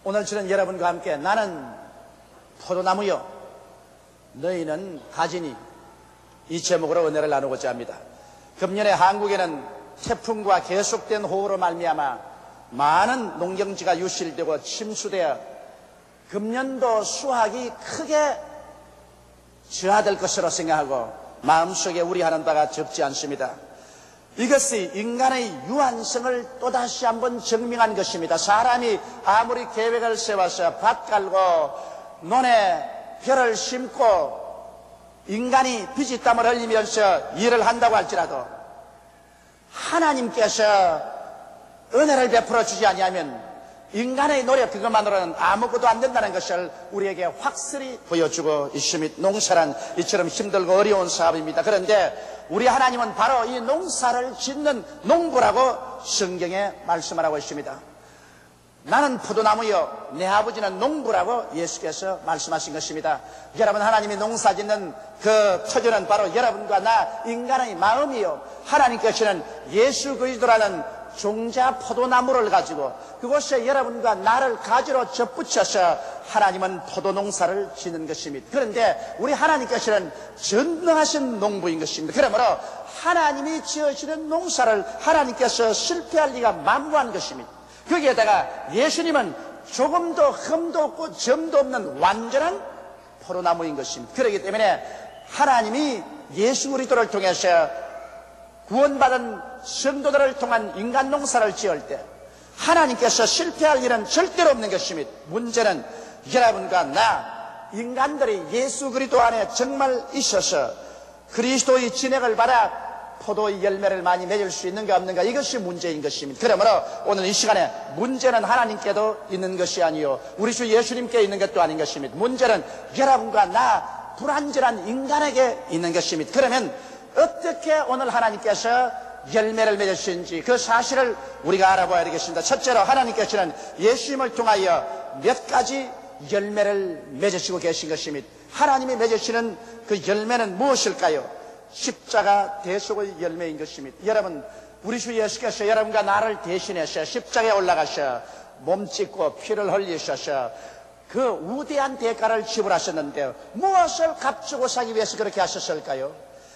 오늘 저는 여러분과 함께 나는 포도나무요 너희는 가지니 이 제목으로 은혜를 나누고자 합니다. 금년에 한국에는 태풍과 계속된 호우로 말미암아 많은 농경지가 유실되고 침수되어 금년도 수확이 크게 저하될 것으로 생각하고 마음속에 우려하는 바가 적지 않습니다. 이것이 인간의 유한성을 또다시 한번 증명한 것입니다. 사람이 아무리 계획을 세워서 밭 갈고 논에 벼를 심고 인간이 피지땀을 흘리면서 일을 한다고 할지라도 하나님께서 은혜를 베풀어 주지 아니하면 인간의 노력 그것만으로는 아무것도 안 된다는 것을 우리에게 확실히 보여주고 있습니다. 농사란 이처럼 힘들고 어려운 사업입니다. 그런데 우리 하나님은 바로 이 농사를 짓는 농부라고 성경에 말씀하고 있습니다. 나는 포도나무요 내 아버지는 농부라고 예수께서 말씀하신 것입니다. 여러분, 하나님이 농사 짓는 그 터전은 바로 여러분과 나 인간의 마음이요, 하나님께서는 예수 그리스도라는 종자 포도나무를 가지고 그곳에 여러분과 나를 가지로 접붙여서 하나님은 포도농사를 짓는 것입니다. 그런데 우리 하나님께서는 전능하신 농부인 것입니다. 그러므로 하나님이 지으시는 농사를 하나님께서 실패할 리가 만무한 것입니다. 거기에다가 예수님은 조금도 흠도 없고 점도 없는 완전한 포도나무인 것입니다. 그렇기 때문에 하나님이 예수 그리스도를 통해서 구원받은 성도들을 통한 인간 농사를 지을 때 하나님께서 실패할 일은 절대로 없는 것입니다. 문제는 여러분과 나 인간들이 예수 그리스도 안에 정말 있어서 그리스도의 진액을 받아 포도의 열매를 많이 맺을 수 있는가 없는가, 이것이 문제인 것입니다. 그러므로 오늘 이 시간에 문제는 하나님께도 있는 것이 아니요 우리 주 예수님께 있는 것도 아닌 것입니다. 문제는 여러분과 나 불완전한 인간에게 있는 것입니다. 그러면 어떻게 오늘 하나님께서 열매를 맺으시는지 그 사실을 우리가 알아봐야 되겠습니다. 첫째로 하나님께서는 예수님을 통하여 몇 가지 열매를 맺으시고 계신 것입니다. 하나님이 맺으시는 그 열매는 무엇일까요? 십자가 대속의 열매인 것입니다. 여러분, 우리 주 예수께서 여러분과 나를 대신해서 십자가에 올라가셔 몸 찢고 피를 흘리셔서 그 위대한 대가를 지불하셨는데 무엇을 값주고 사기 위해서 그렇게 하셨을까요?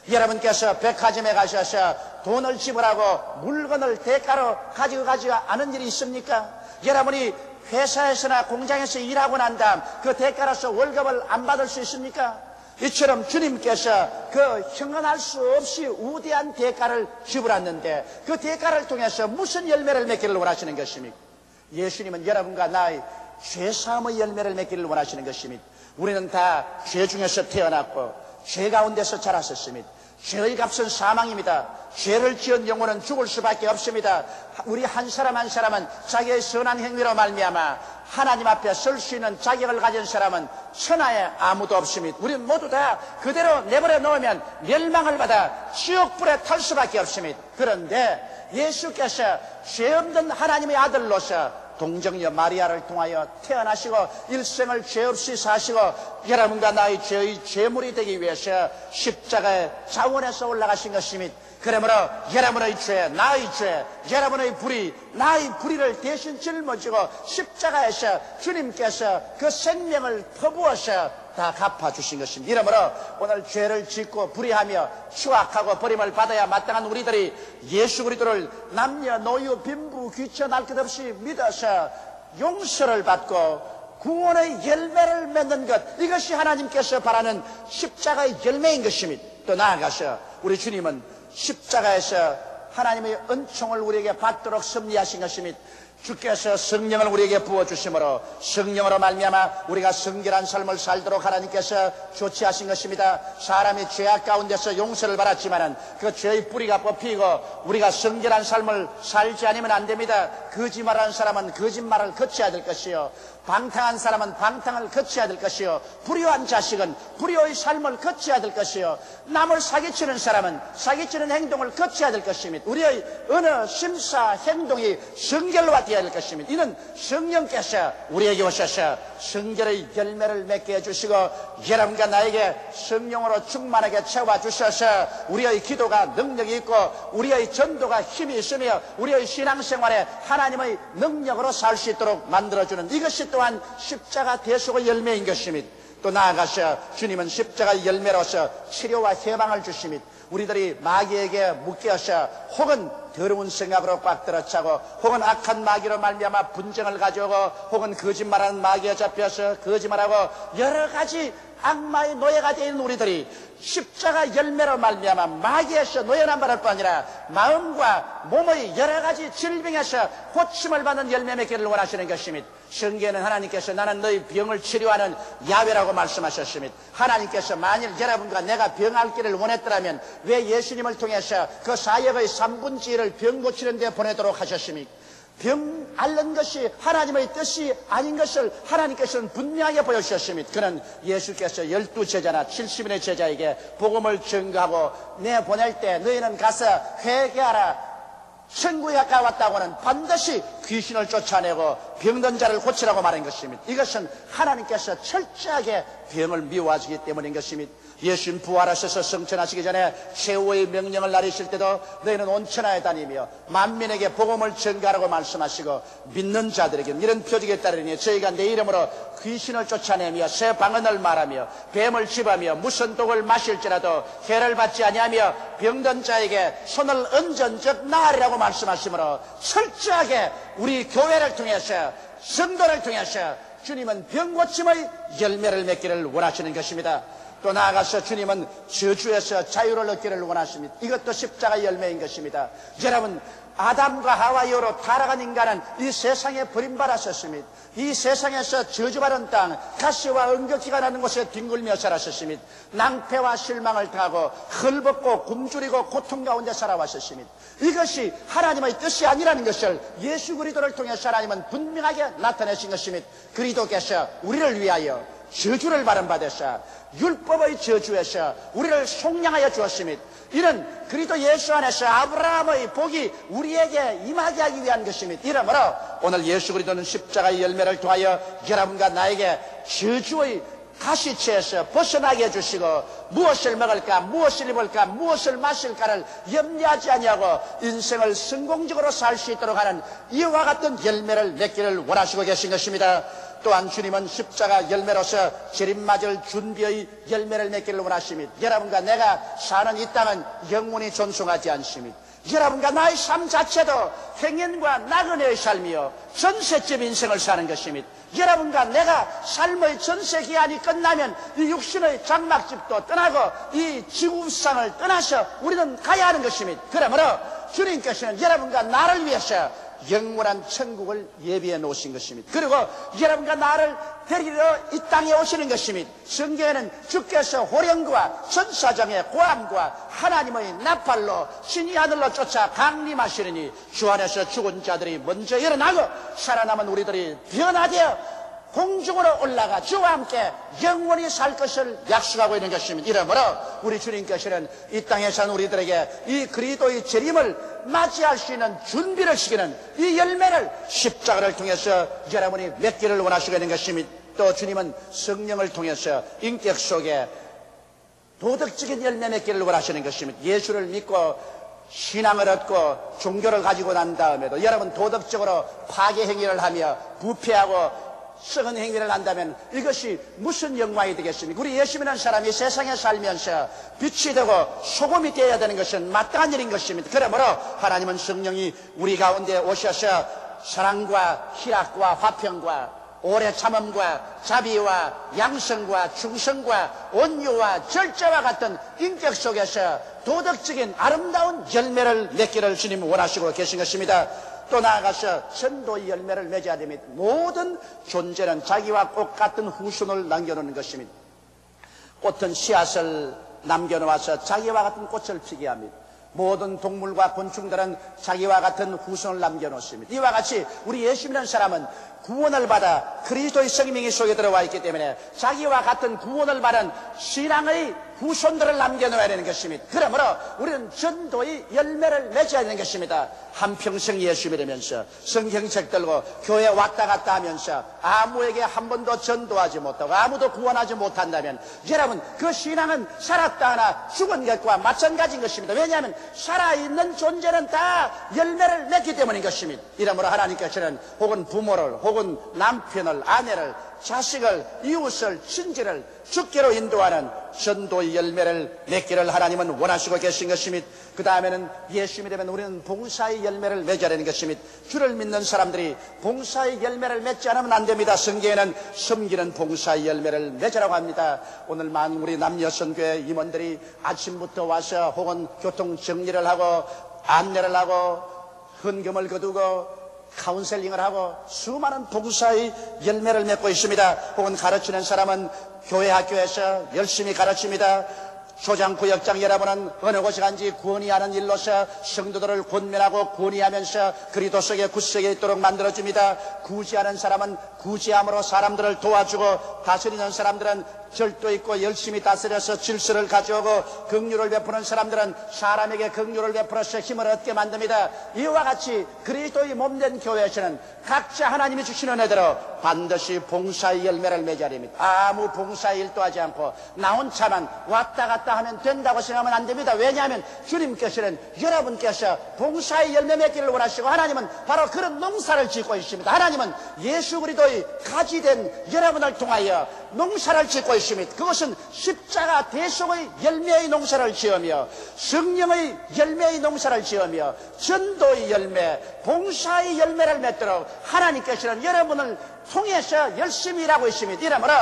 여러분께서 백화점에 가셔서 돈을 지불하고 물건을 대가로 가지고 가지 않은 일이 있습니까? 여러분이 회사에서나 공장에서 일하고 난 다음 그 대가로서 월급을 안 받을 수 있습니까? 이처럼 주님께서 그 형언할 수 없이 우대한 대가를 지불했는데 그 대가를 통해서 무슨 열매를 맺기를 원하시는 것입니까? 예수님은 여러분과 나의 죄사함의 열매를 맺기를 원하시는 것입니다. 우리는 다 죄 중에서 태어났고 죄 가운데서 자랐었습니다. 죄의 값은 사망입니다. 죄를 지은 영혼은 죽을 수밖에 없습니다. 우리 한 사람 한 사람은 자기의 선한 행위로 말미암아 하나님 앞에 설 수 있는 자격을 가진 사람은 천하에 아무도 없습니다. 우리는 모두 다 그대로 내버려 놓으면 멸망을 받아 지옥불에 탈 수밖에 없습니다. 그런데 예수께서 죄 없는 하나님의 아들로서 동정녀 마리아를 통하여 태어나시고 일생을 죄 없이 사시고 여러분과 나의 죄의 죄물이 되기 위해서 십자가의 자원에서 올라가신 것입니다. 그러므로 여러분의 죄, 나의 죄, 여러분의 불의, 나의 불의를 대신 짊어지고 십자가에서 주님께서 그 생명을 퍼부어서 다 갚아주신 것입니다. 이러므로 오늘 죄를 짓고 불의하며 추악하고 버림을 받아야 마땅한 우리들이 예수 그리스도를 남녀 노유 빈부 귀천 할 것 없이 믿어서 용서를 받고 구원의 열매를 맺는 것, 이것이 하나님께서 바라는 십자가의 열매인 것입니다. 또 나아가서 우리 주님은 십자가에서 하나님의 은총을 우리에게 받도록 섭리하신 것입니다. 주께서 성령을 우리에게 부어주심으로 성령으로 말미암아 우리가 성결한 삶을 살도록 하나님께서 조치하신 것입니다. 사람이 죄악 가운데서 용서를 받았지만은 그 죄의 뿌리가 뽑히고 우리가 성결한 삶을 살지 않으면 안 됩니다. 거짓말하는 사람은 거짓말을 거쳐야 될 것이요, 방탕한 사람은 방탕을 거쳐야 될 것이요, 불효한 자식은 불효의 삶을 거쳐야 될 것이요, 남을 사기치는 사람은 사기치는 행동을 거쳐야 될 것입니다. 우리의 어느 심사 행동이 성결로 되어야 할 것입니다. 이는 성령께서 우리에게 오셔서 성결의 열매를 맺게 해주시고 여러분과 나에게 성령으로 충만하게 채워주셔서 우리의 기도가 능력이 있고 우리의 전도가 힘이 있으며 우리의 신앙생활에 하나님의 능력으로 살 수 있도록 만들어주는 이것이 또한 십자가 대속의 열매인 것입니다. 또 나아가서 주님은 십자가 열매로서 치료와 해방을 주십니다. 우리들이 마귀에게 묶여서 혹은 더러운 생각으로 꽉 들어차고 혹은 악한 마귀로 말미암아 분쟁을 가져오고 혹은 거짓말하는 마귀에 잡혀서 거짓말하고 여러 가지 악마의 노예가 되는 우리들이 십자가 열매로 말미암아 마귀에서 노예난 받을 뿐 아니라 마음과 몸의 여러 가지 질병에서 고침을 받는 열매 맺기를 원하시는 것입니다. 성경에는 하나님께서 나는 너희 병을 치료하는 야훼라고 말씀하셨습니다. 하나님께서 만일 여러분과 내가 병할 길을 원했더라면 왜 예수님을 통해서 그 사역의 3분의 1을 병 고치는 데 보내도록 하셨습니까? 병 앓는 것이 하나님의 뜻이 아닌 것을 하나님께서는 분명하게 보여주셨습니다. 그는 예수께서 12제자나 70인의 제자에게 복음을 전가하고 내보낼 때 너희는 가서 회개하라. 천국에 가까웠다고는 반드시 귀신을 쫓아내고 병든 자를 고치라고 말한 것입니다. 이것은 하나님께서 철저하게 병을 미워하시기 때문인 것입니다. 예수님 부활하셔서 승천하시기 전에 최후의 명령을 내리실 때도 너희는 온 천하에 다니며 만민에게 복음을 전가하라고 말씀하시고 믿는 자들에게는 이런 표적에 따르니 저희가 내 이름으로 귀신을 쫓아내며 새 방언을 말하며 뱀을 집하며 무슨 독을 마실지라도 해를 받지 아니하며 병든 자에게 손을 얹은 즉 나으리라고 말씀하시므로 철저하게 우리 교회를 통해서 성도를 통해서 주님은 병고침의 열매를 맺기를 원하시는 것입니다. 또 나아가서 주님은 저주에서 자유를 얻기를 원하십니다. 이것도 십자가 열매인 것입니다. 여러분, 아담과 하와 이후로 타락한 인간은 이 세상에 버림받았었습니다. 이 세상에서 저주받은 땅, 가시와 은격지가 나는 곳에 뒹굴며 살았었습니다. 낭패와 실망을 당하고 헐벗고 굶주리고 고통 가운데 살아왔었습니다. 이것이 하나님의 뜻이 아니라는 것을 예수 그리스도를 통해서 하나님은 분명하게 나타내신 것입니다. 그리스도께서 우리를 위하여 저주를 받으사 율법의 저주에서 우리를 속량하여 주었습니다. 이는 그리스도 예수 안에서 아브라함의 복이 우리에게 임하게 하기 위한 것입니다. 이러므로 오늘 예수 그리스도는 십자가의 열매를 통하여 여러분과 나에게 저주의 가시체에서 벗어나게 해주시고 무엇을 먹을까 무엇을 입을까 무엇을 마실까를 염려하지 아니하고 인생을 성공적으로 살 수 있도록 하는 이와 같은 열매를 맺기를 원하시고 계신 것입니다. 또한 주님은 십자가 열매로서 재림맞을 준비의 열매를 맺기를 원하십니다. 여러분과 내가 사는 이 땅은 영원히 존속하지 않습니다. 여러분과 나의 삶 자체도 행연과 나그네의 삶이요 전세집 인생을 사는 것입니다. 여러분과 내가 삶의 전세 기한이 끝나면 이 육신의 장막집도 떠나고 이 지구상을 떠나서 우리는 가야 하는 것입니다. 그러므로 주님께서는 여러분과 나를 위해서 영원한 천국을 예비해 놓으신 것입니다. 그리고 여러분과 나를 데리러 이 땅에 오시는 것입니다. 성경에는 주께서 호령과 천사장의 고함과 하나님의 나팔로 신이 하늘로 쫓아 강림하시리니 주 안에서 죽은 자들이 먼저 일어나고 살아남은 우리들이 변화되어 공중으로 올라가 주와 함께 영원히 살 것을 약속하고 있는 것입니다. 이러므로 우리 주님께서는 이 땅에 산 우리들에게 이 그리스도의 재림을 맞이할 수 있는 준비를 시키는 이 열매를 십자가를 통해서 여러분이 맺기를 원하시고 있는 것입니다. 또 주님은 성령을 통해서 인격 속에 도덕적인 열매 맺기를 원하시는 것입니다. 예수를 믿고 신앙을 얻고 종교를 가지고 난 다음에도 여러분 도덕적으로 파괴 행위를 하며 부패하고 썩은 행위를 한다면 이것이 무슨 영광이 되겠습니까? 우리 예수 믿는 사람이 세상에 살면서 빛이 되고 소금이 되어야 되는 것은 마땅한 일인 것입니다. 그러므로 하나님은 성령이 우리 가운데 오셔서 사랑과 희락과 화평과 오래 참음과 자비와 양성과 충성과 온유와 절제와 같은 인격 속에서 도덕적인 아름다운 열매를 맺기를 주님은 원하시고 계신 것입니다. 또 나아가서 전도의 열매를 맺어야 됩니다. 모든 존재는 자기와 꽃 같은 후손을 남겨놓는 것입니다. 꽃은 씨앗을 남겨놓아서 자기와 같은 꽃을 피게 합니다. 모든 동물과 곤충들은 자기와 같은 후손을 남겨놓습니다. 이와 같이 우리 예수 믿는 사람은 구원을 받아 그리스도의 생명이 속에 들어와 있기 때문에 자기와 같은 구원을 받은 신앙의 후손들을 남겨놓아야 되는 것입니다. 그러므로 우리는 전도의 열매를 맺어야 되는 것입니다. 한평생 예수 믿으면서 성경책 들고 교회 왔다 갔다 하면서 아무에게 한 번도 전도하지 못하고 아무도 구원하지 못한다면 여러분 그 신앙은 살았다 하나 죽은 것과 마찬가지인 것입니다. 왜냐하면 살아있는 존재는 다 열매를 맺기 때문인 것입니다. 이러므로 하나님께서는 혹은 부모를 혹은 남편을 아내를 자식을 이웃을 친지를 주께로 인도하는 전도의 열매를 맺기를 하나님은 원하시고 계신 것입니다. 그 다음에는 예수 믿으면 우리는 봉사의 열매를 맺어야 되는 것입니다. 주를 믿는 사람들이 봉사의 열매를 맺지 않으면 안 됩니다. 성경에는 섬기는 봉사의 열매를 맺으라고 합니다. 오늘 많은 우리 남여선교회 임원들이 아침부터 와서 혹은 교통 정리를 하고 안내를 하고 헌금을 거두고 카운셀링을 하고 수많은 봉사의 열매를 맺고 있습니다. 혹은 가르치는 사람은 교회 학교에서 열심히 가르칩니다. 소장구역장 여러분은 어느 곳에 간지 구원이하는 일로서 성도들을 권면하고 권위하면서 그리스도 속에 굳세게 있도록 만들어줍니다. 구제하는 사람은 구제함으로 사람들을 도와주고 다스리는 사람들은 절도 있고 열심히 다스려서 질서를 가져오고 긍휼을 베푸는 사람들은 사람에게 긍휼을 베풀어서 힘을 얻게 만듭니다. 이와 같이 그리스도의 몸된 교회에서는 각자 하나님이 주시는 은혜대로 반드시 봉사의 열매를 맺어야 됩니다. 아무 봉사의 일도 하지 않고 나 혼자만 왔다 갔다 하면 된다고 생각하면 안 됩니다. 왜냐하면 주님께서는 여러분께서 봉사의 열매 맺기를 원하시고 하나님은 바로 그런 농사를 짓고 있습니다. 하나님은 예수 그리스도의 가지된 여러분을 통하여 농사를 짓고 있습니다. 그것은 십자가 대속의 열매의 농사를 지으며 성령의 열매의 농사를 지으며 전도의 열매, 봉사의 열매를 맺도록 하나님께서는 여러분을 통해서 열심히 일하고 있습니다. 이러므로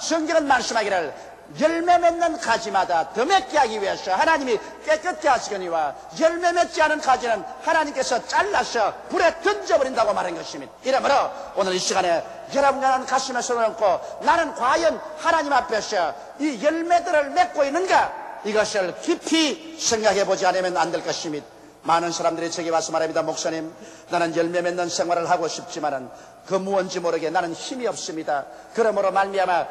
성경은 말씀하기를 열매 맺는 가지마다 더 맺게 하기 위해서 하나님이 깨끗게 하시거니와 열매 맺지 않은 가지는 하나님께서 잘라서 불에 던져버린다고 말한 것입니다. 이러므로 오늘 이 시간에 여러분과 나는 가슴에 손을 얹고 나는 과연 하나님 앞에서 이 열매들을 맺고 있는가, 이것을 깊이 생각해 보지 않으면 안 될 것입니다. 많은 사람들이 저에게 와서 말합니다. 목사님, 나는 열매 맺는 생활을 하고 싶지만은 그 무언지 모르게 나는 힘이 없습니다. 그러므로 말미암아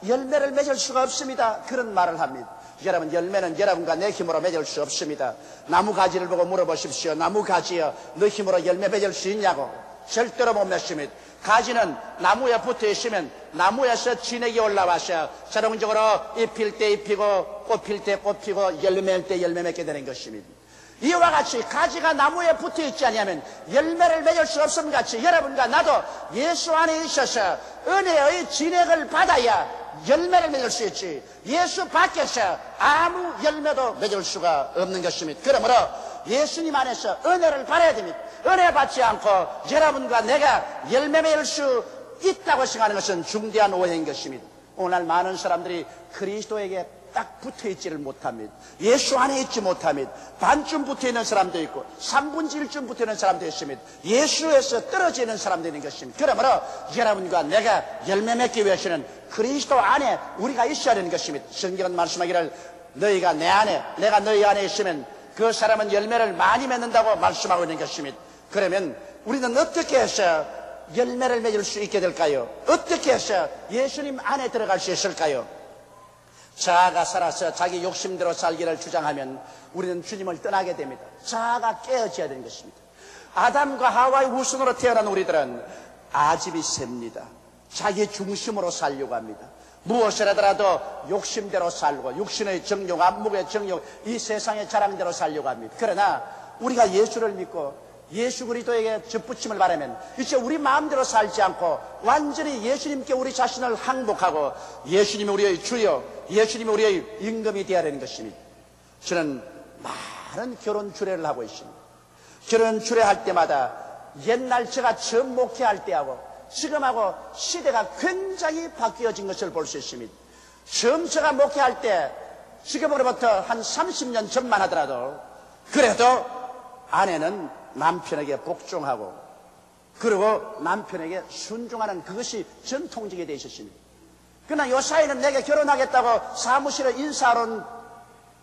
열매를 맺을 수가 없습니다. 그런 말을 합니다. 여러분, 열매는 여러분과 내 힘으로 맺을 수 없습니다. 나무 가지를 보고 물어보십시오. 나무 가지여, 너 힘으로 열매 맺을 수 있냐고. 절대로 못 맺습니다. 가지는 나무에 붙어 있으면 나무에서 진액이 올라와서 자동적으로 잎 필 때 잎 피고 꽃 필 때 꽃 피고 열매 맺을 때 열매 맺게 되는 것입니다. 이와 같이 가지가 나무에 붙어 있지 않으면 열매를 맺을 수 없음 같이 여러분과 나도 예수 안에 있어서 은혜의 진액을 받아야 열매를 맺을 수 있지, 예수 밖에서 아무 열매도 맺을 수가 없는 것입니다. 그러므로 예수님 안에서 은혜를 받아야 됩니다. 은혜 받지 않고 여러분과 내가 열매 맺을 수 있다고 생각하는 것은 중대한 오해인 것입니다. 오늘 많은 사람들이 그리스도에게 딱 붙어있지를 못합니다. 예수 안에 있지 못합니다. 반쯤 붙어있는 사람도 있고 3분의 1쯤 붙어있는 사람도 있습니다. 예수에서 떨어지는 사람도 있는 것입니다. 그러므로 여러분과 내가 열매 맺기 위해서는 그리스도 안에 우리가 있어야 되는 것입니다. 성경은 말씀하기를 너희가 내 안에 내가 너희 안에 있으면 그 사람은 열매를 많이 맺는다고 말씀하고 있는 것입니다. 그러면 우리는 어떻게 해서 열매를 맺을 수 있게 될까요? 어떻게 해서 예수님 안에 들어갈 수 있을까요? 자아가 살아서 자기 욕심대로 살기를 주장하면 우리는 주님을 떠나게 됩니다. 자아가 깨어져야 되는 것입니다. 아담과 하와의 후손으로 태어난 우리들은 아집이 셉니다. 자기 중심으로 살려고 합니다. 무엇을 하더라도 욕심대로 살고 육신의 정욕, 안목의 정욕, 이 세상의 자랑대로 살려고 합니다. 그러나 우리가 예수를 믿고 예수 그리스도에게 접붙임을 바라면 이제 우리 마음대로 살지 않고 완전히 예수님께 우리 자신을 항복하고 예수님이 우리의 주여, 예수님이 우리의 임금이 되어야 되는 것입니다. 저는 많은 결혼 주례를 하고 있습니다. 결혼 주례할 때마다 옛날 제가 처음 목회할 때하고 지금하고 시대가 굉장히 바뀌어진 것을 볼 수 있습니다. 처음 제가 목회할 때 지금으로부터 한 30년 전만 하더라도 그래도 아내는 남편에게 복종하고 그리고 남편에게 순종하는 그것이 전통적이 되어 있었습니다. 그러나 요 사이는 내게 결혼하겠다고 사무실에 인사하러 온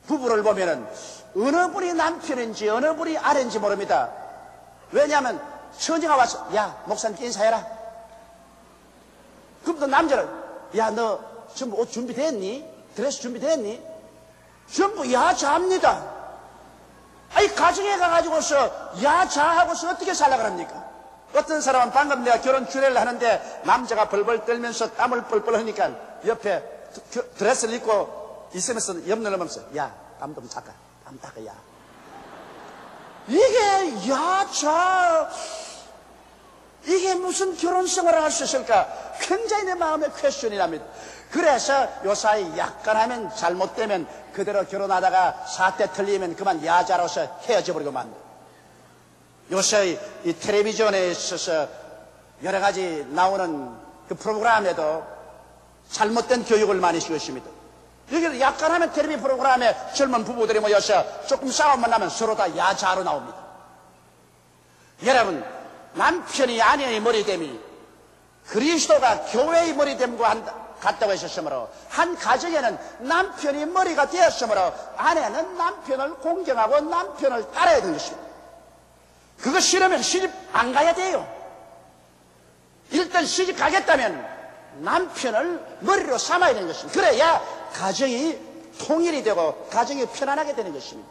부부를 보면은 어느 분이 남편인지 어느 분이 아내인지 모릅니다. 왜냐하면 처녀가 와서 야 목사님께 인사해라. 그럼 또 남자는 야 너 전부 옷 준비됐니? 드레스 준비됐니? 전부 야자합니다. 아니, 가정에 가가지고서 야자하고서 어떻게 살라고 합니까? 어떤 사람은 방금 내가 결혼 주례를 하는데 남자가 벌벌 떨면서 땀을 뻘뻘 흘리니까 옆에 드레스를 입고 있으면서 옆 넘으면서 야, 땀 좀 닦아. 땀 닦아, 야. 이게 야자, 이게 무슨 결혼 생활을 할 수 있을까? 굉장히 내 마음에 퀘스천이 납니다. 그래서 요사이 약간 하면 잘못되면 그대로 결혼하다가 사태 틀리면 그만 야자로서 헤어져 버리고 만. 요새 이 텔레비전에 있어서 여러 가지 나오는 그 프로그램에도 잘못된 교육을 많이 시고 있습니다. 여기 약간 하면 텔레비 프로그램에 젊은 부부들이 모여서 조금 싸움만 나면 서로 다 야자로 나옵니다. 여러분, 남편이 아내의 머리됨이 그리스도가 교회의 머리됨과 같다고 하셨으므로 한 가정에는 남편이 머리가 되었으므로 아내는 남편을 공경하고 남편을 따라야 되는 것입니다. 그거 싫으면 시집 안 가야 돼요. 일단 시집 가겠다면 남편을 머리로 삼아야 되는 것입니다. 그래야 가정이 통일이 되고 가정이 편안하게 되는 것입니다.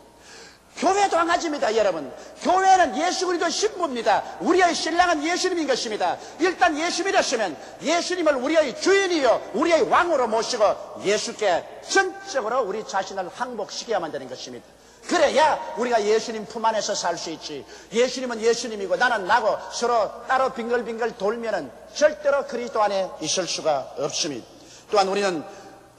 교회도 한 가지입니다, 여러분. 교회는 예수 그리스도 신부입니다. 우리의 신랑은 예수님인 것입니다. 일단 예수 믿었으면 예수님을 우리의 주인이요 우리의 왕으로 모시고 예수께 전적으로 우리 자신을 항복시켜야만 되는 것입니다. 그래야 우리가 예수님 품 안에서 살 수 있지. 예수님은 예수님이고 나는 나고 서로 따로 빙글빙글 돌면은 절대로 그리스도 안에 있을 수가 없습니다. 또한 우리는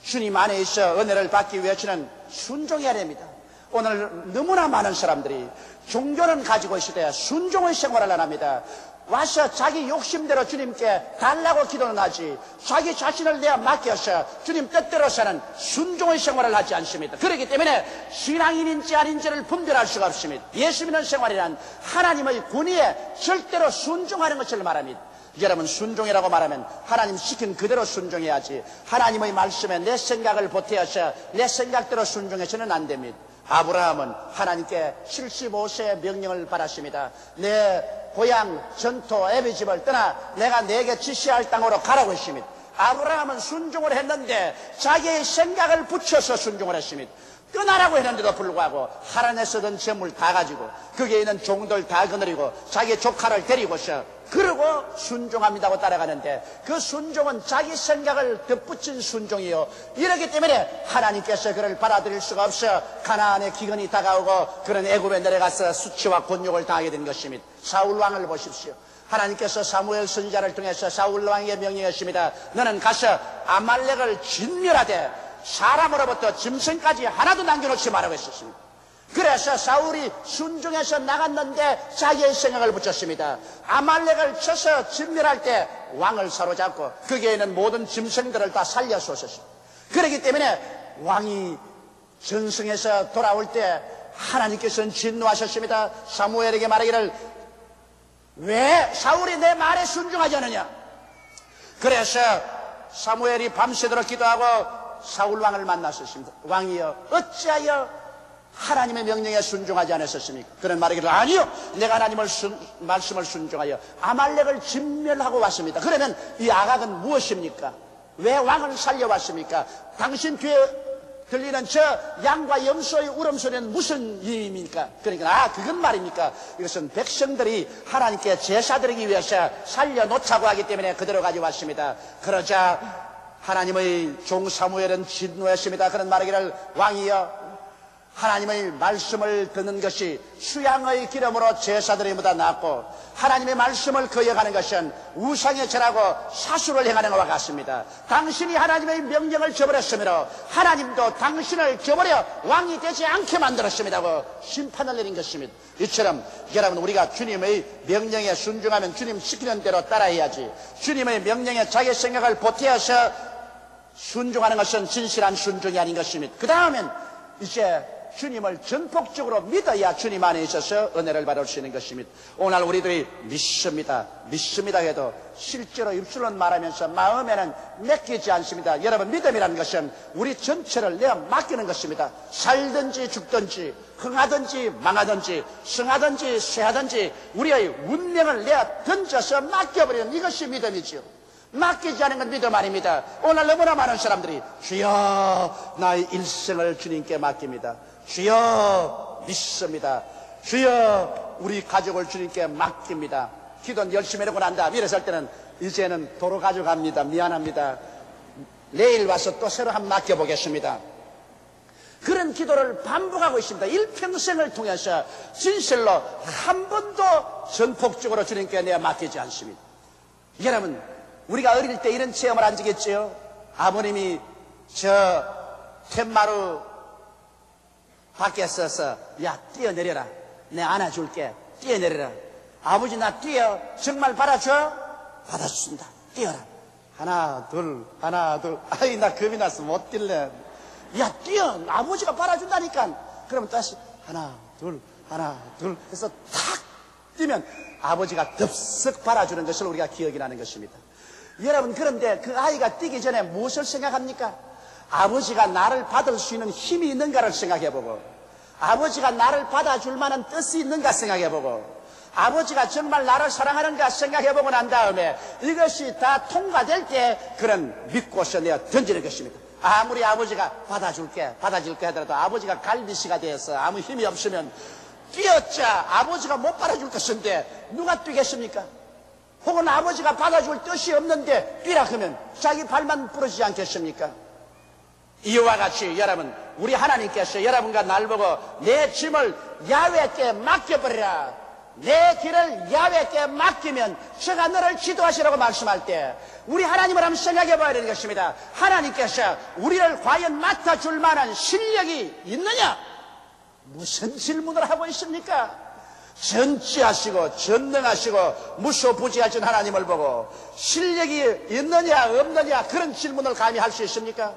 주님 안에 있어 은혜를 받기 위해서는 순종해야 됩니다. 오늘 너무나 많은 사람들이 종교는 가지고 있을 때 순종의 생활을 안 합니다. 와서 자기 욕심대로 주님께 달라고 기도는 하지 자기 자신을 내어 맡겨서 주님 뜻대로 사는 순종의 생활을 하지 않습니다. 그렇기 때문에 신앙인인지 아닌지를 분별할 수가 없습니다. 예수 믿는 생활이란 하나님의 권위에 절대로 순종하는 것을 말합니다. 여러분, 순종이라고 말하면 하나님 시킨 그대로 순종해야지 하나님의 말씀에 내 생각을 보태어서 내 생각대로 순종해서는 안 됩니다. 아브라함은 하나님께 75세의 명령을 받았습니다. 내 고향 전토 애비 집을 떠나 내가 내게 지시할 땅으로 가라고 했습니다. 아브라함은 순종을 했는데 자기의 생각을 붙여서 순종을 했습니다. 떠나라고 했는데도 불구하고 하란에 쓰던 재물 다 가지고 거기에 있는 종들 다 거느리고 자기 조카를 데리고서 그러고 순종합니다고 따라가는데 그 순종은 자기 생각을 덧붙인 순종이요. 이렇기 때문에 하나님께서 그를 받아들일 수가 없어 가나안의 기근이 다가오고 그런 애굽에 내려가서 수치와 곤욕을 당하게 된 것입니다. 사울 왕을 보십시오. 하나님께서 사무엘 선지자를 통해서 사울 왕에게 명령했습니다. 너는 가서 아말렉을 진멸하되 사람으로부터 짐승까지 하나도 남겨놓지 말라고 했었습니다. 그래서 사울이 순종해서 나갔는데 자기의 생각을 붙였습니다. 아말렉을 쳐서 진멸할 때 왕을 사로잡고 거기에 있는 모든 짐승들을 다 살려 쏘셨습니다. 그렇기 때문에 왕이 전승해서 돌아올 때 하나님께서는 진노하셨습니다. 사무엘에게 말하기를 왜 사울이 내 말에 순종하지 않느냐. 그래서 사무엘이 밤새도록 기도하고 사울 왕을 만났었습니다. 왕이여 어찌하여 하나님의 명령에 순종하지 않았었습니까? 그는 말하기를 아니요 내가 하나님의 말씀을 순종하여 아말렉을 진멸하고 왔습니다. 그러면 이 아각은 무엇입니까? 왜 왕을 살려왔습니까? 당신 뒤에 들리는 저 양과 염소의 울음소리는 무슨 의미입니까? 그러니까 그건 말입니까? 이것은 백성들이 하나님께 제사 드리기 위해서 살려놓자고 하기 때문에 그대로 가져왔습니다. 그러자 하나님의 종 사무엘은 진노했습니다. 그는 말하기를 왕이여 하나님의 말씀을 듣는 것이 수양의 기름으로 제사드림보다 낫고 하나님의 말씀을 거역하는 것은 우상의 절하고 사수를 행하는 것과 같습니다. 당신이 하나님의 명령을 저버렸으므로 하나님도 당신을 저버려 왕이 되지 않게 만들었습니다고 심판을 내린 것입니다. 이처럼 여러분 우리가 주님의 명령에 순종하면 주님 시키는 대로 따라해야지 주님의 명령에 자기 생각을 보태어서 순종하는 것은 진실한 순종이 아닌 것입니다. 그 다음엔 이제 주님을 전폭적으로 믿어야 주님 안에 있어서 은혜를 받을 수 있는 것입니다. 오늘 우리들이 믿습니다 해도 실제로 입술은 말하면서 마음에는 맡기지 않습니다. 여러분 믿음이라는 것은 우리 전체를 내어 맡기는 것입니다. 살든지 죽든지 흥하든지 망하든지 성하든지 쇠하든지 우리의 운명을 내어 던져서 맡겨버리는 이것이 믿음이지요. 맡기지 않은 건 믿음 아닙니다. 오늘 너무나 많은 사람들이 주여 나의 일생을 주님께 맡깁니다. 주여 믿습니다. 주여 우리 가족을 주님께 맡깁니다. 기도는 열심히 해놓고 난 다음에 일어설 때는 이제는 도로 가져갑니다. 미안합니다. 내일 와서 또 새로 한번 맡겨보겠습니다. 그런 기도를 반복하고 있습니다. 일평생을 통해서 진실로 한 번도 전폭적으로 주님께 내가 맡기지 않습니다. 여러분, 우리가 어릴 때 이런 체험을 안 지겠지요? 아버님이 저 툇마루 밖에 서서 야 뛰어내려라, 내가 안아줄게, 뛰어내려라. 아버지 나 뛰어, 정말 받아줘? 받아준다, 뛰어라. 하나 둘 하나 둘. 아이 나 겁이 나서 못 뛸래. 야 뛰어, 아버지가 받아준다니까. 그러면 다시 하나 둘 해서 탁 뛰면 아버지가 덥석 받아주는 것을 우리가 기억이 나는 것입니다. 여러분, 그런데 그 아이가 뛰기 전에 무엇을 생각합니까? 아버지가 나를 받을 수 있는 힘이 있는가를 생각해보고, 아버지가 나를 받아줄 만한 뜻이 있는가 생각해보고, 아버지가 정말 나를 사랑하는가 생각해보고 난 다음에 이것이 다 통과될 때 그런 믿고서 내가 던지는 것입니다. 아무리 아버지가 받아줄게 하더라도 아버지가 갈비씨가 되어서 아무 힘이 없으면 뛰었자 아버지가 못 받아줄 것인데 누가 뛰겠습니까? 혹은 아버지가 받아줄 뜻이 없는데 뛰라 하면 자기 발만 부러지지 않겠습니까? 이와 같이 여러분, 우리 하나님께서 여러분과 날 보고 내 짐을 야훼께 맡겨버리라, 내 길을 야훼께 맡기면 제가 너를 지도하시라고 말씀할 때 우리 하나님을 한번 생각해 봐야 되는 것입니다. 하나님께서 우리를 과연 맡아줄 만한 실력이 있느냐? 무슨 질문을 하고 있습니까? 전지하시고 전능하시고 무소부지하신 하나님을 보고 실력이 있느냐 없느냐 그런 질문을 감히 할 수 있습니까?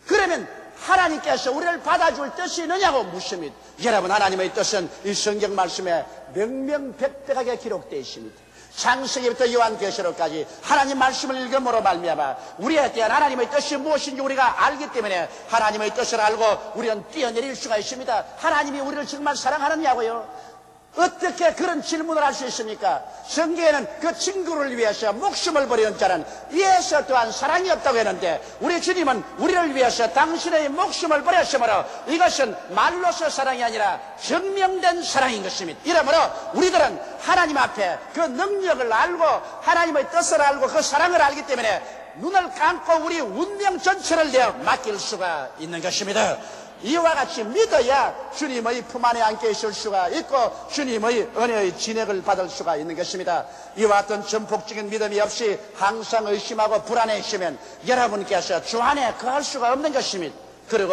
그러면 하나님께서 우리를 받아줄 뜻이 있느냐고 묻습니다. 여러분, 하나님의 뜻은 이 성경 말씀에 명명백백하게 기록되어 있습니다. 창세기부터 요한계시록까지 하나님 말씀을 읽음으로 말미암아 우리에 대한 하나님의 뜻이 무엇인지 우리가 알기 때문에 하나님의 뜻을 알고 우리는 뛰어내릴 수가 있습니다. 하나님이 우리를 정말 사랑하느냐고요? 어떻게 그런 질문을 할 수 있습니까? 성경에는 그 친구를 위해서 목숨을 버리는 자는 이에서 또한 사랑이 없다고 했는데 우리 주님은 우리를 위해서 당신의 목숨을 버렸으므로 이것은 말로서 사랑이 아니라 증명된 사랑인 것입니다. 이러므로 우리들은 하나님 앞에 그 능력을 알고 하나님의 뜻을 알고 그 사랑을 알기 때문에 눈을 감고 우리 운명 전체를 내어 맡길 수가 있는 것입니다. 이와 같이 믿어야 주님의 품 안에 앉게 있을 수가 있고 주님의 은혜의 진액을 받을 수가 있는 것입니다. 이와 같은 전폭적인 믿음이 없이 항상 의심하고 불안해지면 여러분께서 주 안에 거할 수가 없는 것입니다. 그리고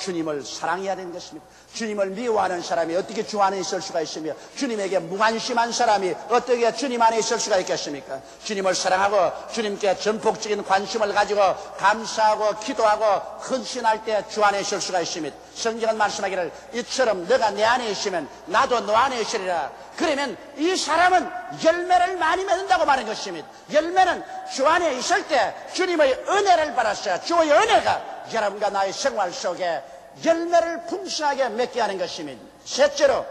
주님을 사랑해야 되는 것입니다. 주님을 미워하는 사람이 어떻게 주 안에 있을 수가 있으며 주님에게 무관심한 사람이 어떻게 주님 안에 있을 수가 있겠습니까? 주님을 사랑하고 주님께 전폭적인 관심을 가지고 감사하고 기도하고 헌신할 때 주 안에 있을 수가 있습니다. 성경은 말씀하기를 이처럼 너가 내 안에 있으면 나도 너 안에 있으리라. 그러면 이 사람은 열매를 많이 맺는다고 말하는 것입니다. 열매는 주 안에 있을 때 주님의 은혜를 받았어요. 주의 은혜가 여러분과 나의 생활 속에 열매를 풍성하게 맺게 하는 것입니다. 셋째로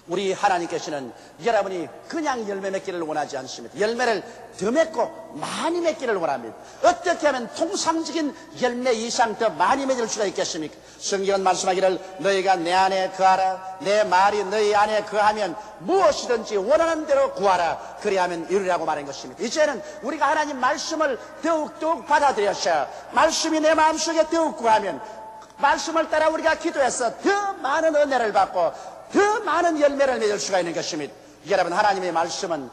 우리 하나님께서는 여러분이 그냥 열매 맺기를 원하지 않습니다. 열매를 더 맺고 많이 맺기를 원합니다. 어떻게 하면 통상적인 열매 이상 더 많이 맺을 수가 있겠습니까? 성경은 말씀하기를 너희가 내 안에 거하라, 내 말이 너희 안에 거하면 무엇이든지 원하는 대로 구하라, 그리하면 이루리라고 말한 것입니다. 이제는 우리가 하나님 말씀을 더욱더욱 받아들여서 말씀이 내 마음속에 더욱 구하면 말씀을 따라 우리가 기도해서 더 많은 은혜를 받고 더 많은 열매를 맺을 수가 있는 것입니다. 여러분, 하나님의 말씀은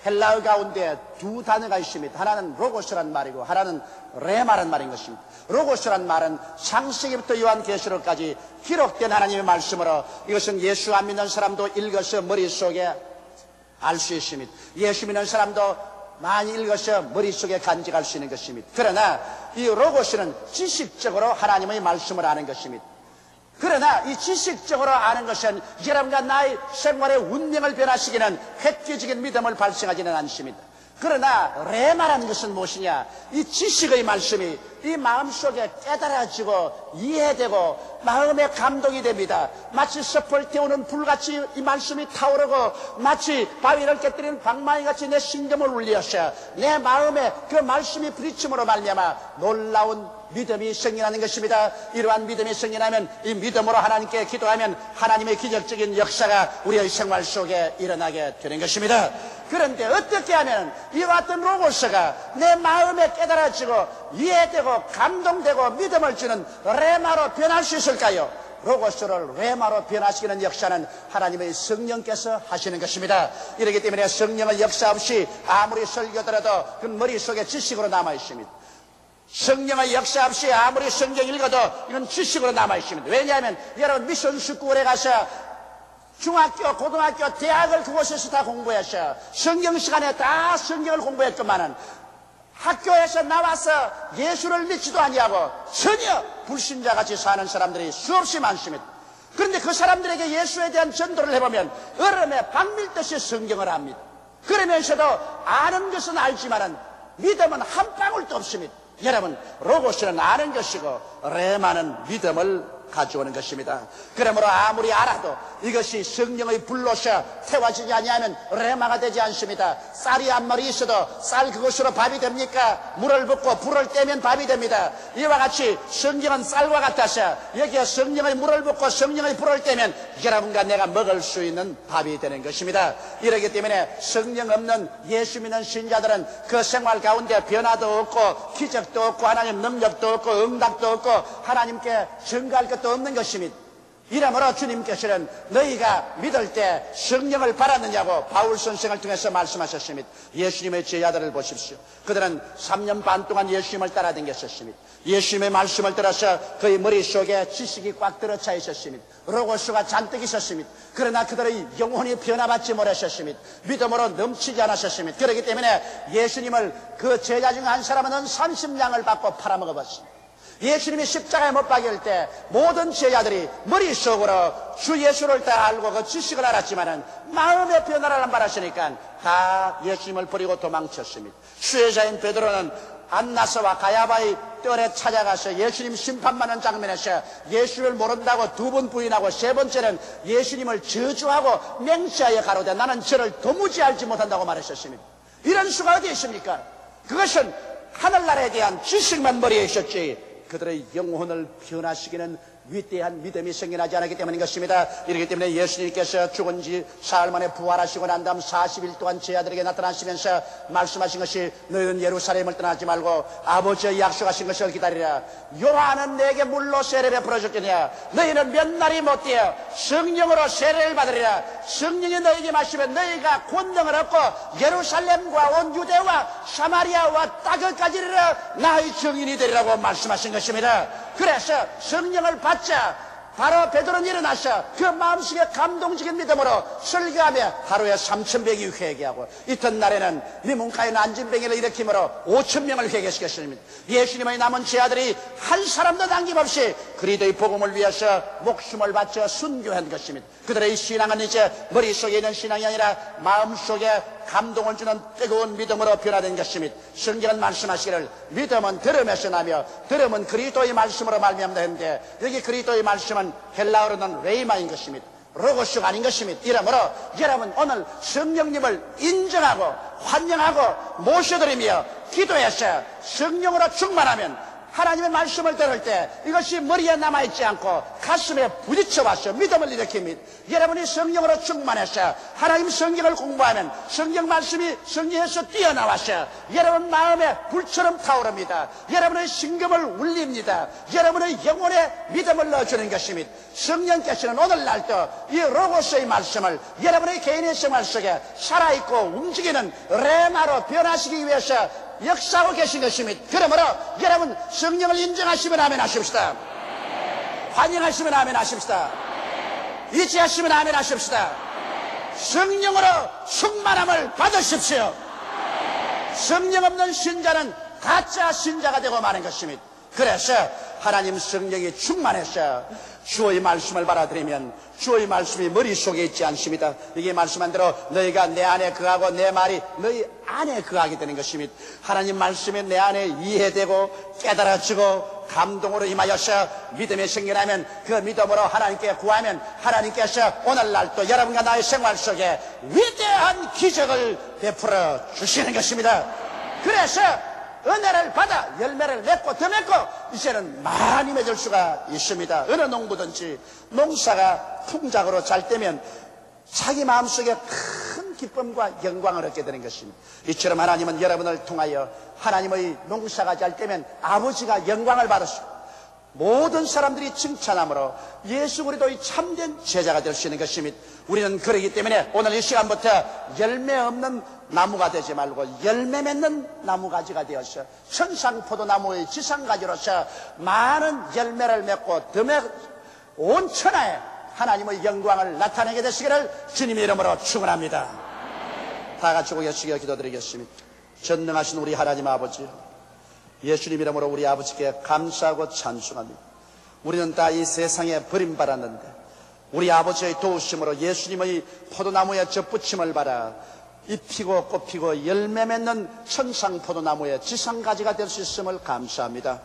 헬라어 가운데 두 단어가 있습니다. 하나는 로고스란 말이고 하나는 레마란 말인 것입니다. 로고스란 말은 창세기부터 요한계시록까지 기록된 하나님의 말씀으로 이것은 예수 안 믿는 사람도 읽어서 머릿속에 알 수 있습니다. 예수 믿는 사람도 많이 읽어서 머릿속에 간직할 수 있는 것입니다. 그러나 이 로고스는 지식적으로 하나님의 말씀을 아는 것입니다. 그러나 이 지식적으로 아는 것은 여러분과 나의 생활의 운명을 변화시키는 획기적인 믿음을 발생하지는 않습니다. 그러나 레마라는 것은 무엇이냐? 이 지식의 말씀이 이 마음속에 깨달아지고 이해되고 마음에 감동이 됩니다. 마치 섭을 태우는 불같이 이 말씀이 타오르고 마치 바위를 깨뜨리는 방망이같이 내 신경을 울리었어요. 내 마음에 그 말씀이 부딪힘으로 말미암아 놀라운 믿음이 생겨나는 것입니다. 이러한 믿음이 생겨나면 이 믿음으로 하나님께 기도하면 하나님의 기적적인 역사가 우리의 생활 속에 일어나게 되는 것입니다. 그런데 어떻게 하면 이와 같은 로고스가 내 마음에 깨달아지고 이해되고 감동되고 믿음을 주는 레마로 변할 수 있을까요? 로고스를 레마로 변화시키는 역사는 하나님의 성령께서 하시는 것입니다. 이렇기 때문에 성령의 역사 없이 아무리 설교들어도 그 머릿속에 지식으로 남아있습니다. 성령의 역사 없이 아무리 성경 읽어도 이건 지식으로 남아있습니다. 왜냐하면 여러분 미션 스쿨에 가서 중학교, 고등학교, 대학을 그곳에서 다 공부했어요. 성경 시간에 다 성경을 공부했건만은 학교에서 나와서 예수를 믿지도 아니하고 전혀 불신자같이 사는 사람들이 수없이 많습니다. 그런데 그 사람들에게 예수에 대한 전도를 해보면 얼음에 박 밀듯이 성경을 압니다. 그러면서도 아는 것은 알지만은 믿음은 한 방울도 없습니다. 여러분, 로고스는 아는 것이고 레마는 믿음을 가져오는 것입니다. 그러므로 아무리 알아도 이것이 성령의 불로서 태워지지 아니하면 레마가 되지 않습니다. 쌀이 한 마리 있어도 쌀 그것으로 밥이 됩니까? 물을 붓고 불을 떼면 밥이 됩니다. 이와 같이 성경은 쌀과 같아서 여기에 성령의 물을 붓고 성령의 불을 떼면 여러분과 내가 먹을 수 있는 밥이 되는 것입니다. 이렇기 때문에 성령 없는 예수 믿는 신자들은 그 생활 가운데 변화도 없고 기적도 없고 하나님 능력도 없고 응답도 없고 하나님께 증거할 것도 없는 것입니다. 이러므로 주님께서는 너희가 믿을 때 성령을 받았느냐고 바울 선생을 통해서 말씀하셨습니다. 예수님의 제자들을 보십시오. 그들은 3년 반 동안 예수님을 따라다녔었습니다. 예수님의 말씀을 들어서 그의 머릿속에 지식이 꽉 들어차 있었습니다. 로고스가 잔뜩 있었습니다. 그러나 그들의 영혼이 변화받지 못하셨습니다. 믿음으로 넘치지 않았었습니다. 그렇기 때문에 예수님을 그 제자 중 한 사람은 30냥을 받고 팔아먹어봤습니다. 예수님이 십자가에 못 박일 때 모든 제자들이 머릿속으로 주 예수를 다 알고 그 지식을 알았지만은 마음의 변화를 안 받았으니까 다 예수님을 버리고 도망쳤습니다. 수혜자인 베드로는 안나스와 가야바의 뜰에 찾아가서 예수님 심판받는 장면에서 예수를 모른다고 2번 부인하고 3번째는 예수님을 저주하고 맹세하여 가로되 나는 저를 도무지 알지 못한다고 말했었습니다. 이런 수가 어디 있습니까? 그것은 하늘나라에 대한 지식만 머리에 있었지 그들의 영혼을 변화시키는 위대한 믿음이 생겨나지 않았기 때문인 것입니다. 이렇기 때문에 예수님께서 죽은 지 사흘 만에 부활하시고 난 다음 40일 동안 제자들에게 나타나시면서 말씀하신 것이 너희는 예루살렘을 떠나지 말고 아버지의 약속하신 것을 기다리라. 요한은 내게 물로 세례를 베풀어줬겠냐. 너희는 몇 날이 못되어 성령으로 세례를 받으리라. 성령이 너희에게 마시면 너희가 권능을 얻고 예루살렘과 온 유대와 사마리아와 땅끝까지 이르러 나의 증인이 되리라고 말씀하신 것입니다. 그래서 성령을 받자 바로 베드로는 일어나서 그 마음속에 감동적인 믿음으로 설교하며 하루에 3,100이 회개하고 이튿날에는 미문가에 난진병을 일으킴으로 5,000명을 회개시켰습니다. 예수님의 남은 제자들이 한 사람도 남김없이 그리스도의 복음을 위해서 목숨을 바쳐 순교한 것입니다. 그들의 신앙은 이제 머릿속에 있는 신앙이 아니라 마음속에 감동을 주는 뜨거운 믿음으로 변화된 것입니다. 성경은 말씀하시기를 믿음은 들음에서 나며 들음은 그리스도의 말씀으로 말미암다 했는데 여기 그리스도의 말씀은 헬라어로는 레이마인 것입니다. 로고스가 아닌 것입니다. 이러므로 여러분 오늘 성령님을 인정하고 환영하고 모셔드리며 기도해서 성령으로 충만하면 하나님의 말씀을 들을 때 이것이 머리에 남아있지 않고 가슴에 부딪혀와서 믿음을 일으킵니다. 여러분이 성령으로 충만해서 하나님 성경을 공부하면 성경 말씀이 성경에서 뛰어나와서 여러분 마음에 불처럼 타오릅니다. 여러분의 심금을 울립니다. 여러분의 영혼에 믿음을 넣어주는 것입니다. 성령께서는 오늘날도 이 로고스의 말씀을 여러분의 개인의 생활 속에 살아있고 움직이는 레마로 변화시키기 위해서 역사하고 계신 것입니다. 그러므로 여러분 성령을 인정하시면 아멘 하십시다. 환영하시면 아멘 하십시다. 이치하시면 아멘 하십시다. 성령으로 충만함을 받으십시오. 성령 없는 신자는 가짜 신자가 되고 마는 것입니다. 그래서 하나님 성령이 충만하셔 주의 말씀을 받아들이면 주의 말씀이 머릿속에 있지 않습니다. 이게 말씀한 대로 너희가 내 안에 거하고 내 말이 너희 안에 거하게 되는 것입니다. 하나님 말씀이 내 안에 이해되고 깨달아지고 감동으로 임하여서 믿음이 생겨나면 그 믿음으로 하나님께 구하면 하나님께서 오늘날 또 여러분과 나의 생활 속에 위대한 기적을 베풀어 주시는 것입니다. 그래서 은혜를 받아 열매를 맺고 더 맺고 이제는 많이 맺을 수가 있습니다. 어느 농부든지 농사가 풍작으로 잘 되면 자기 마음속에 큰 기쁨과 영광을 얻게 되는 것입니다. 이처럼 하나님은 여러분을 통하여 하나님의 농사가 잘 되면 아버지가 영광을 받으시고 모든 사람들이 칭찬함으로 예수 그리스도의 참된 제자가 될 수 있는 것입니다. 우리는 그러기 때문에 오늘 이 시간부터 열매 없는 나무가 되지 말고 열매 맺는 나무가지가 되어서 천상포도나무의 지상가지로서 많은 열매를 맺고 온 천하에 하나님의 영광을 나타내게 되시기를 주님의 이름으로 축원합니다. 다 같이 고개숙여 기도드리겠습니다. 전능하신 우리 하나님 아버지, 예수님 이름으로 우리 아버지께 감사하고 찬송합니다. 우리는 다 이 세상에 버림받았는데 우리 아버지의 도우심으로 예수님의 포도나무에 접붙임을 받아 잎히고 꽃피고 열매 맺는 천상포도나무의 지상가지가 될 수 있음을 감사합니다.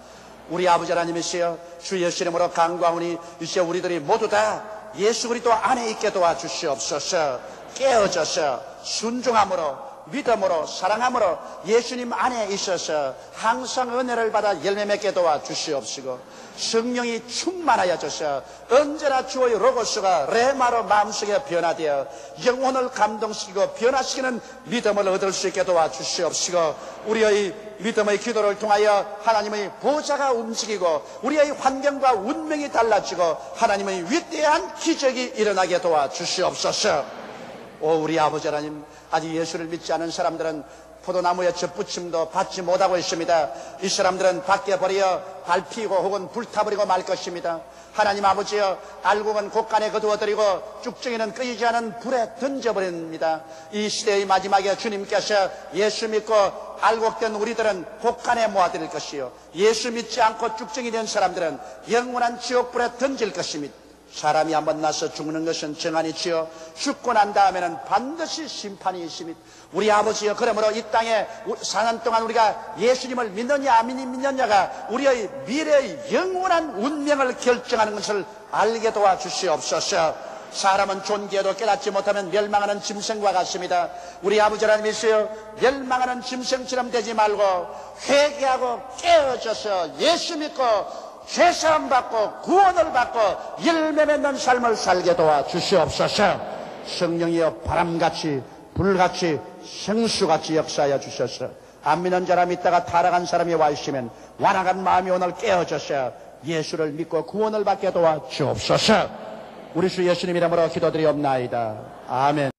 우리 아버지 하나님이시여 주 예수 이름으로 간구하오니 이제 우리들이 모두 다 예수 그리스도 안에 있게 도와주시옵소서. 깨어져서 순종함으로 믿음으로 사랑함으로 예수님 안에 있어서 항상 은혜를 받아 열매 맺게 도와주시옵시고 성령이 충만하여져서 언제나 주의 로고스가 레마로 마음속에 변화되어 영혼을 감동시키고 변화시키는 믿음을 얻을 수 있게 도와주시옵시고 우리의 믿음의 기도를 통하여 하나님의 보좌가 움직이고 우리의 환경과 운명이 달라지고 하나님의 위대한 기적이 일어나게 도와주시옵소서. 오 우리 아버지 하나님, 아직 예수를 믿지 않은 사람들은 포도나무에 접붙임도 받지 못하고 있습니다. 이 사람들은 밖에 버려 밟히고 혹은 불타버리고 말 것입니다. 하나님 아버지여, 알곡은 곡간에 거두어드리고 쭉정이는 끄이지 않은 불에 던져버립니다. 이 시대의 마지막에 주님께서 예수 믿고 알곡된 우리들은 곡간에 모아드릴 것이요 예수 믿지 않고 쭉정이 된 사람들은 영원한 지옥불에 던질 것입니다. 사람이 한번 나서 죽는 것은 정한이지요 죽고 난 다음에는 반드시 심판이 있습니다. 우리 아버지여, 그러므로 이 땅에 사는 동안 우리가 예수님을 믿느냐 안 믿느냐가 우리의 미래의 영원한 운명을 결정하는 것을 알게 도와주시옵소서. 사람은 존귀해도 깨닫지 못하면 멸망하는 짐승과 같습니다. 우리 아버지 하나님이시여, 멸망하는 짐승처럼 되지 말고 회개하고 깨어져서 예수 믿고 죄사함 받고 구원을 받고 열매 맺는 삶을 살게 도와주시옵소서. 성령이여, 바람같이 불같이 생수같이 역사하여 주셔서 안 믿는 사람 있다가 타락한 사람이 와 있으면 완악한 마음이 오늘 깨어져서 예수를 믿고 구원을 받게 도와주옵소서. 우리 주 예수님 이름으로 기도드리옵나이다. 아멘.